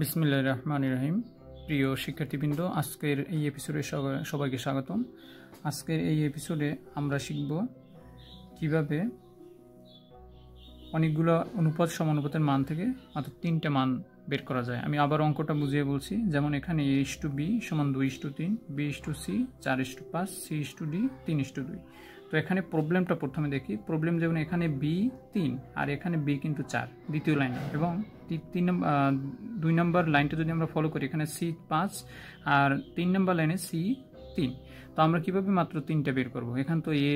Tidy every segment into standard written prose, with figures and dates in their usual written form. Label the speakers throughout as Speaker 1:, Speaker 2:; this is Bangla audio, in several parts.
Speaker 1: বিসমিল্লাহির রহমানির রহিম। প্রিয় শিক্ষার্থীবৃন্দ, আজকের এই এপিসোডে সবাইকে স্বাগতম। আজকের এই এপিসোডে আমরা শিখব কিভাবে অনেকগুলো অনুপাত সমানুপাতের মান থেকে মাত্র 3টে মান বের করা যায়। আমি আবার অঙ্কটা বুঝিয়ে বলছি। যেমন এখানে a/b সমান 2/3, b/c 4/5, c/d 3/2। তো এখানে প্রবলেমটা প্রথমে দেখি। প্রবলেম যেমন এখানে b 3 আর এখানে b কিন্তু 4 দ্বিতীয় লাইনে, এবং 2 নম্বর লাইনটা যদি আমরা ফলো করি, এখানে c 5 আর 3 নম্বর লাইনে c 3। তো আমরা কিভাবে মাত্র 3টা বের করব? এখানে তো a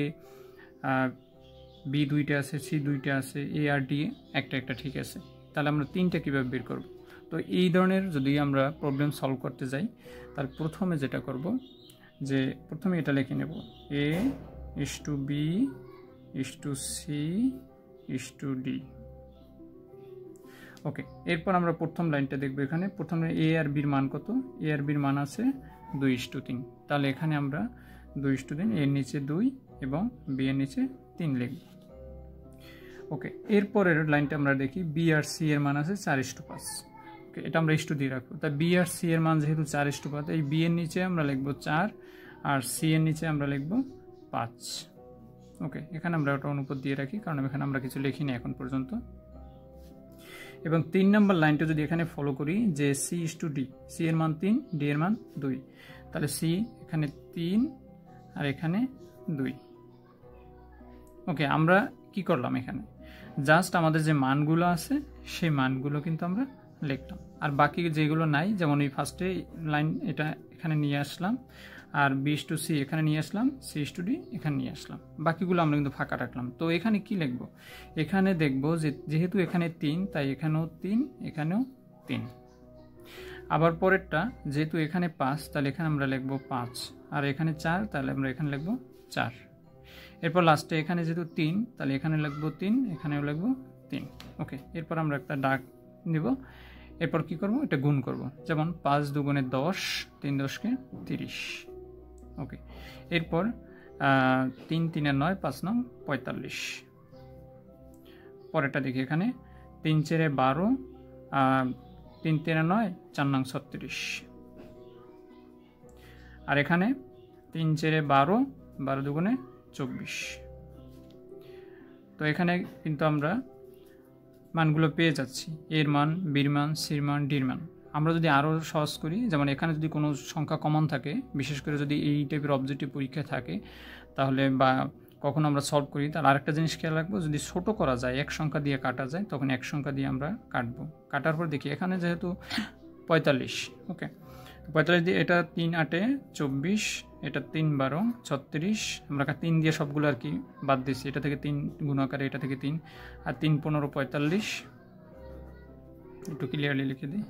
Speaker 1: b 2টা আছে, c 2টা আছে, a আর d একটা একটা ঠিক আছে। তাহলে আমরা 3টা কীভাবে বের করব? তো এই ধরনের যদি আমরা প্রবলেম সলভ করতে যাই, তাহলে প্রথমে যেটা করব যে প্রথমে এটা লিখে নেব a/b c d। ওকে, এরপর আমরা প্রথম লাইনটা দেখব। এখানে প্রথমে a আর b এর মান কত? a আর b এর মান আছে 2/3। তাহলে এখানে আমরা 2/3 এর নিচে 2 এবং b এর নিচে 3 লিখব। ওকে, এরপরের লাইনটা আমরা দেখি। b আর c এর মান আছে 4/5। ওকে, এটা আমরা ইস্টু দিয়ে রাখবো। তাই b আর c এর মান যেহেতু 4/5, এই b এর নিচে আমরা লিখব 4 আর c এর নিচে আমরা লিখব 5। ওকে, এখানে আমরা ওটা অনুপাত দিয়ে রাখি, কারণ এখানে আমরা কিছু লিখিনি এখন পর্যন্ত। এবং 3 নম্বর লাইনটা যদি এখানে ফলো করি যে c/d, c এর মান 3, d এর মান 2, তাহলে c এখানে 3 আর এখানে 2। ওকে, আমরা কি করলাম? এখানে জাস্ট আমাদের যে মানগুলো আছে সেই মানগুলো কিন্তু আমরা লিখলাম, আর বাকি যেগুলো নাই, যেমন এই ফার্স্টে লাইন এটা এখানে নিয়ে আসলাম, আর b/c এখানে নিয়ে আসলাম, c/d এখানে নিয়ে আসলাম, বাকিগুলো আমরা কিন্তু ফাঁকা রাখলাম। তো এখানে কি লিখব? এখানে দেখব যে যেহেতু এখানে 3, তাই এখানেও 3, এখানেও 3। আবার পরেরটা যেহেতু এখানে 5, তাহলে এখানে আমরা লিখব 5, আর এখানে 4, তাহলে আমরা এখানে লিখব 4। এরপর লাস্টে এখানে যেহেতু 3, তাহলে এখানে লিখব 3, এখানেও লিখব 3। ওকে, এরপর আমরা একটা দাগ নিব। এরপর কি করব? এটা গুণ করব। যেমন 5 2 10, 3 10 30। ওকে, এরপর 3 3 9, 5 9 45। পরেরটা দেখি। এখানে 3 4 12, 3 3 9, 4 9 36। আর এখানে 3 4 12, 12 2 24। তো এখানে কিন্তু আমরা মানগুলো পেয়ে যাচ্ছি, এর মান, বির মান, সির মান, ডির মান। আমরা যদি আরও সহজ করি, যেমন এখানে যদি কোনো সংখ্যা কমন থাকে, বিশেষ করে যদি এই টাইপের অবজেক্টিভ পরীক্ষা থাকে, তাহলে বা কখন আমরা সলভ করি, তাহলে আরেকটা জিনিস খেয়াল রাখবো, যদি ছোট করা যায়, এক সংখ্যা দিয়ে কাটা যায়, তখন এক সংখ্যা দিয়ে আমরা কাটবো। কাটার পর দেখি এখানে যেহেতু 45, ওকে, 45 দিয়ে এটা 3 8 24, এটা 3 12 36, আমরা 3 দিয়ে সবগুলো আর কি বাদ দিচ্ছি। এটা থেকে 3 গুণ আকারে, এটা থেকে 3, আর 3 15 45। একটু ক্লিয়ারলি লিখে দিই।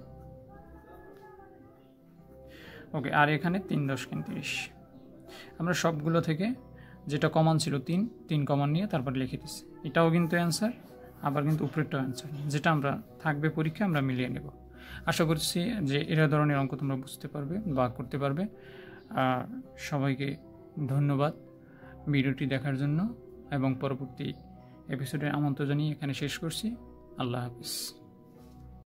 Speaker 1: ওকে, আর এখানে 3 10 30। আমরা সবগুলো থেকে যেটা কমন ছিল 3 কমন নিয়ে তারপর লিখে দিচ্ছি। এটাও কিন্তু অ্যান্সার, আবার কিন্তু উপরেরটাও অ্যান্সার। যেটা আমরা থাকবে পরীক্ষা আমরা মিলিয়ে নেব। আশা করছি যে এরা ধরনের অঙ্ক তোমরা বুঝতে পারবে বা করতে পারবে। সবাইকে ধন্যবাদ ভিডিওটি দেখার জন্য, এবং পরবর্তী এপিসোডের আমন্ত্রণ জানিয়ে এখানে শেষ করছি। আল্লাহ হাফিজ।